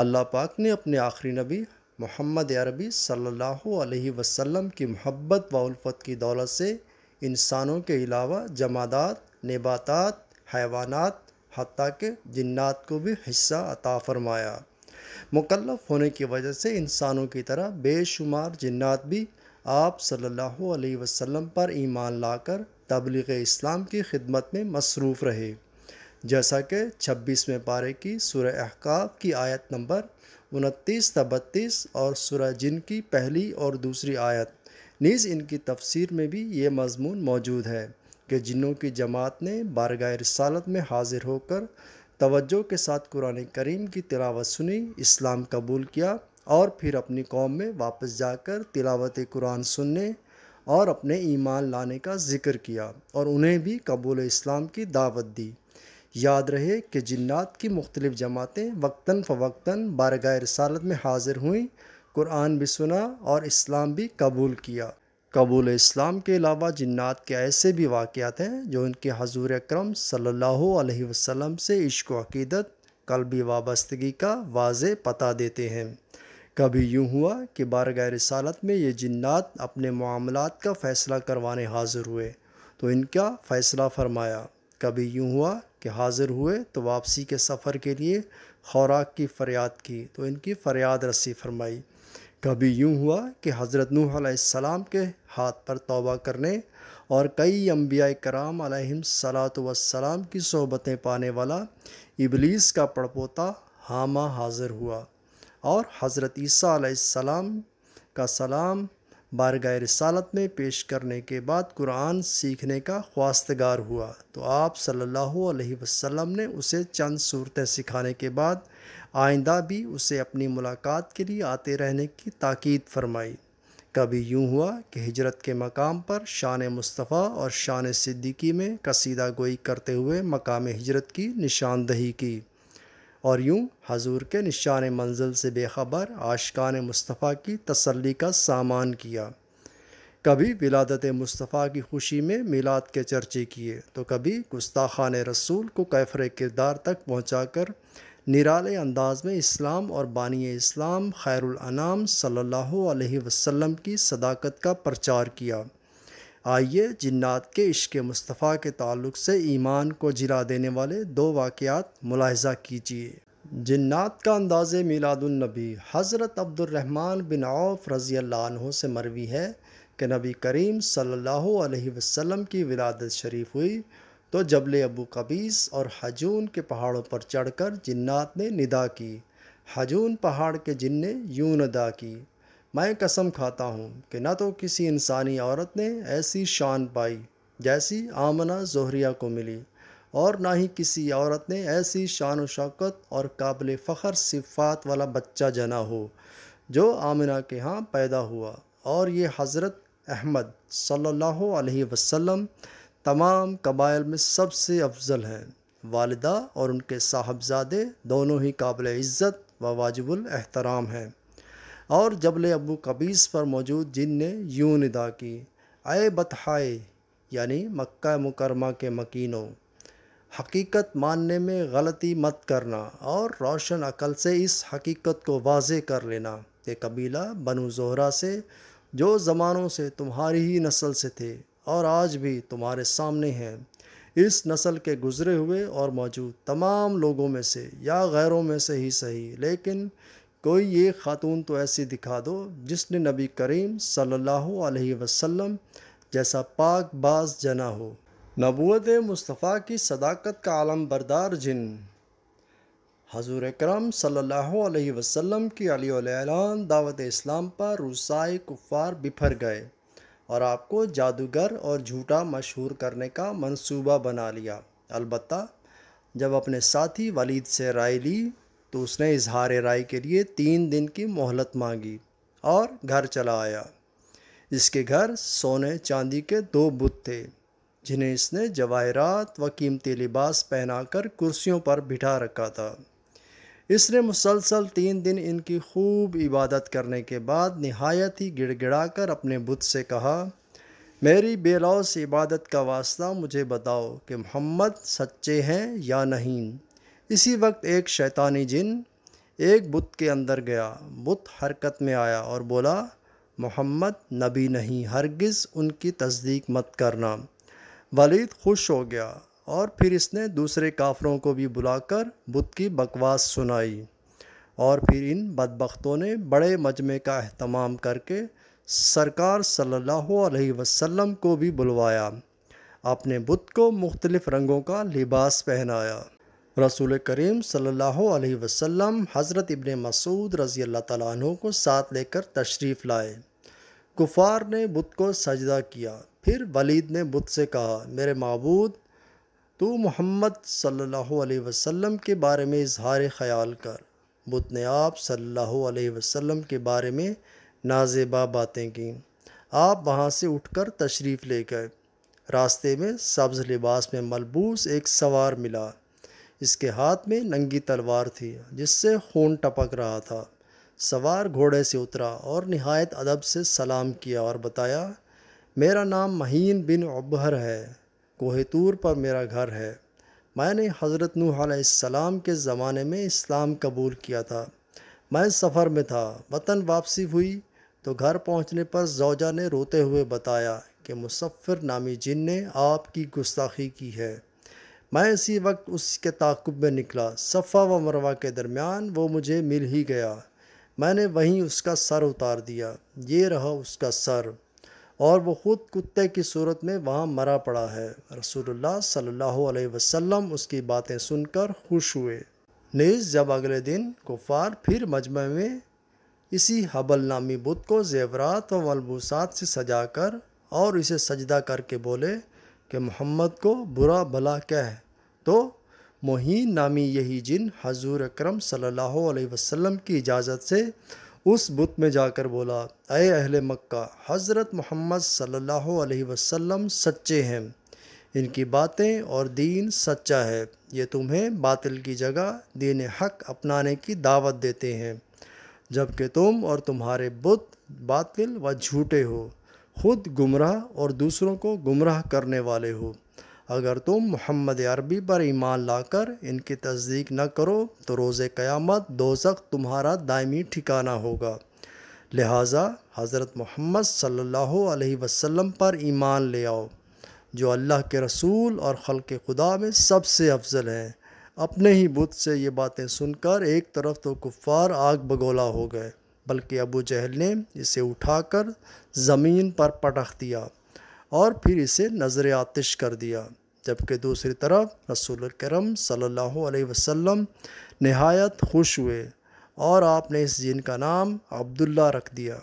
اللہ پاک نے اپنے آخری نبی محمد عربی صلی اللہ علیہ وسلم کی محبت و الفت کی دولت سے انسانوں کے علاوہ جمادات، نباتات، حیوانات، حتیٰ کہ جنات کو بھی حصہ عطا فرمایا۔ مکلف ہونے کی وجہ سے انسانوں کی طرح بے شمار جنات بھی آپ صلی اللہ علیہ وسلم پر ایمان لا کر تبلیغ اسلام کی خدمت میں مصروف رہے، جیسا کہ 26ویں پارے کی سورہ احقاف کی آیت نمبر 29 تا 32 اور سورہ جن کی پہلی اور دوسری آیت نیز ان کی تفسیر میں بھی یہ مضمون موجود ہے کہ جنوں کی جماعت نے بارگاہ رسالت میں حاضر ہو کر توجہ کے ساتھ قرآن کریم کی تلاوت سنی، اسلام قبول کیا اور پھر اپنی قوم میں واپس جا کر تلاوت قرآن سننے اور اپنے ایمان لانے کا ذکر کیا اور انہیں بھی قبول اسلام کی دعوت دی۔ یاد رہے کہ جنات کی مختلف جماعتیں وقتاً فوقتاً بارگاہ رسالت میں حاضر ہوئیں، قرآن بھی سنا اور اسلام بھی قبول کیا۔ قبول اسلام کے علاوہ جنات کے ایسے بھی واقعات ہیں جو ان کے حضور اکرم صلی اللہ علیہ وسلم سے عشق و عقیدت، قلبی وابستگی کا واضح پتہ دیتے ہیں۔ کبھی یوں ہوا کہ بارگاہ رسالت میں یہ جنات اپنے معاملات کا فیصلہ کروانے حاضر ہوئے تو ان کا فیصلہ فرمایا۔ کبھی یوں ہوا کہ حاضر ہوئے تو واپسی کے سفر کے لیے خوراک کی فریاد کی تو ان کی فریاد رسی فرمائی۔ کبھی یوں ہوا کہ حضرت نوح علیہ السلام کے ہاتھ پر توبہ کرنے اور کئی انبیاء کرام علیہم الصلاۃ والسلام کی صحبتیں پانے والا ابلیس کا پڑپوتا حامہ حاضر ہوا اور حضرت عیسیٰ علیہ السلام کا سلام بارگاہ رسالت میں پیش کرنے کے بعد قرآن سیکھنے کا خواستگار ہوا تو آپ صلی اللہ علیہ وسلم نے اسے چند صورتیں سکھانے کے بعد آئندہ بھی اسے اپنی ملاقات کے لیے آتے رہنے کی تاکید فرمائی۔ کبھی یوں ہوا کہ ہجرت کے مقام پر شان مصطفیٰ اور شان صدیقی میں قصیدہ گوئی کرتے ہوئے مقام ہجرت کی نشاندہی کی، اور یوں حضور کے نشان منزل سے بے خبر عاشقان مصطفیٰ کی تسلی کا سامان کیا۔ کبھی ولادت مصطفیٰ کی خوشی میں میلاد کے چرچے کیے تو کبھی گستاخان رسول کو کیفر کردار تک پہنچا کر نرالے انداز میں اسلام اور بانی اسلام خیر الانام صلی اللہ علیہ وسلم کی صداقت کا پرچار کیا۔ آئیے جنات کے عشق مصطفیٰ کے تعلق سے ایمان کو جلا دینے والے دو واقعات ملاحظہ کیجیے۔ جنات کا انداز میلاد النبی۔ حضرت عبد الرحمن بن عوف رضی اللہ عنہ سے مروی ہے کہ نبی کریم صلی اللہ علیہ وسلم کی ولادت شریف ہوئی تو جبل ابو قبیس اور حجون کے پہاڑوں پر چڑھ کر جنات نے ندا کی۔ حجون پہاڑ کے جن نے یوں ندا کی، میں قسم کھاتا ہوں کہ نہ تو کسی انسانی عورت نے ایسی شان پائی جیسی آمنہ زہریہ کو ملی، اور نہ ہی کسی عورت نے ایسی شان و شوکت اور قابل فخر صفات والا بچہ جنا ہو جو آمنہ کے ہاں پیدا ہوا، اور یہ حضرت احمد صلی اللہ علیہ وسلم تمام قبائل میں سب سے افضل ہیں۔ والدہ اور ان کے صاحبزادے دونوں ہی قابل عزت و واجب الاحترام ہیں۔ اور جبل ابو قبیس پر موجود جن نے یوں ندا کی، اے بطحائے یعنی مکہ مکرمہ کے مکینوں، حقیقت ماننے میں غلطی مت کرنا اور روشن عقل سے اس حقیقت کو واضح کر لینا کہ قبیلہ بنو زہرہ سے جو زمانوں سے تمہاری ہی نسل سے تھے اور آج بھی تمہارے سامنے ہیں، اس نسل کے گزرے ہوئے اور موجود تمام لوگوں میں سے یا غیروں میں سے ہی صحیح، لیکن کوئی ایک خاتون تو ایسی دکھا دو جس نے نبی کریم صلی اللہ علیہ وسلم جیسا پاک باز جنا ہو۔ نبوت مصطفیٰ کی صداقت کا علم بردار جن۔ حضور اکرم صلی اللہ علیہ وسلم کی علی الاعلان دعوت اسلام پر روسائے کفار بپھر گئے اور آپ کو جادوگر اور جھوٹا مشہور کرنے کا منصوبہ بنا لیا۔ البتہ جب اپنے ساتھی ولید سے رائے لی تو اس نے اظہار رائے کے لیے 3 دن کی مہلت مانگی اور گھر چلا آیا۔ اس کے گھر سونے چاندی کے 2 بت تھے جنہیں اس نے جواہرات و قیمتی لباس پہنا کر کرسیوں پر بٹھا رکھا تھا۔ اس نے مسلسل 3 دن ان کی خوب عبادت کرنے کے بعد نہایت ہی گڑ گڑا کر اپنے بت سے کہا، میری بے لوث عبادت کا واسطہ مجھے بتاؤ کہ محمد سچے ہیں یا نہیں۔ اسی وقت ایک شیطانی جن ایک بت کے اندر گیا، بت حرکت میں آیا اور بولا محمد نبی نہیں، ہرگز ان کی تصدیق مت کرنا۔ ولید خوش ہو گیا اور پھر اس نے دوسرے کافروں کو بھی بلا کر بت کی بکواس سنائی، اور پھر ان بدبختوں نے بڑے مجمع کا اہتمام کر کے سرکار صلی اللہ علیہ وسلم کو بھی بلوایا، اپنے بت کو مختلف رنگوں کا لباس پہنایا۔ رسول کریم صلی اللہ علیہ وسلم حضرت ابن مسعود رضی اللہ تعالیٰ عنہ کو ساتھ لے کر تشریف لائے۔ کفار نے بت کو سجدہ کیا۔ پھر ولید نے بت سے کہا، میرے معبود، تو محمد صلی اللہ علیہ وسلم کے بارے میں اظہار خیال کر۔ بت نے آپ صلی اللہ علیہ وسلم کے بارے میں نازیبا باتیں کیں۔ آپ وہاں سے اٹھ کر تشریف لے گئے۔ راستے میں سبز لباس میں ملبوس ایک سوار ملا۔ اس کے ہاتھ میں ننگی تلوار تھی جس سے خون ٹپک رہا تھا۔ سوار گھوڑے سے اترا اور نہایت ادب سے سلام کیا اور بتایا، میرا نام مہین بن عبہر ہے، کوہ طور پر میرا گھر ہے۔ میں نے حضرت نوح علیہ السلام کے زمانے میں اسلام قبول کیا تھا۔ میں سفر میں تھا، وطن واپسی ہوئی تو گھر پہنچنے پر زوجہ نے روتے ہوئے بتایا کہ مسفر نامی جن نے آپ کی گستاخی کی ہے۔ میں اسی وقت اس کے تعاقب میں نکلا، صفا و مروہ کے درمیان وہ مجھے مل ہی گیا۔ میں نے وہیں اس کا سر اتار دیا، یہ رہا اس کا سر، اور وہ خود کتے کی صورت میں وہاں مرا پڑا ہے۔ رسول اللہ صلی اللہ علیہ وسلم اس کی باتیں سن کر خوش ہوئے۔ نیز جب اگلے دن کفار پھر مجمع میں اسی حبل نامی بت کو زیورات و ملبوسات سے سجا کر اور اسے سجدہ کر کے بولے کہ محمد کو برا بھلا کہہ، تو مہین نامی یہی جن حضور اکرم صلی اللہ علیہ وسلم کی اجازت سے اس بت میں جا کر بولا، اے اہل مکہ، حضرت محمد صلی اللہ علیہ وسلم سچے ہیں، ان کی باتیں اور دین سچا ہے، یہ تمہیں باطل کی جگہ دین حق اپنانے کی دعوت دیتے ہیں، جبکہ تم اور تمہارے بت باطل و جھوٹے ہو، خود گمراہ اور دوسروں کو گمراہ کرنے والے ہو۔ اگر تم محمد عربی پر ایمان لا کر ان کی تصدیق نہ کرو تو روز قیامت دوزخ تمہارا دائمی ٹھکانہ ہوگا۔ لہٰذا حضرت محمد صلی اللہ علیہ وسلم پر ایمان لے آؤ، جو اللہ کے رسول اور خلق خدا میں سب سے افضل ہیں۔ اپنے ہی بت سے یہ باتیں سن کر ایک طرف تو کفار آگ بگولا ہو گئے، بلکہ ابو جہل نے اسے اٹھا کر زمین پر پٹخ دیا اور پھر اسے نظر آتش کر دیا، جبکہ دوسری طرف رسول کرم صلی اللہ علیہ وسلم نہایت خوش ہوئے اور آپ نے اس جن کا نام عبداللہ رکھ دیا۔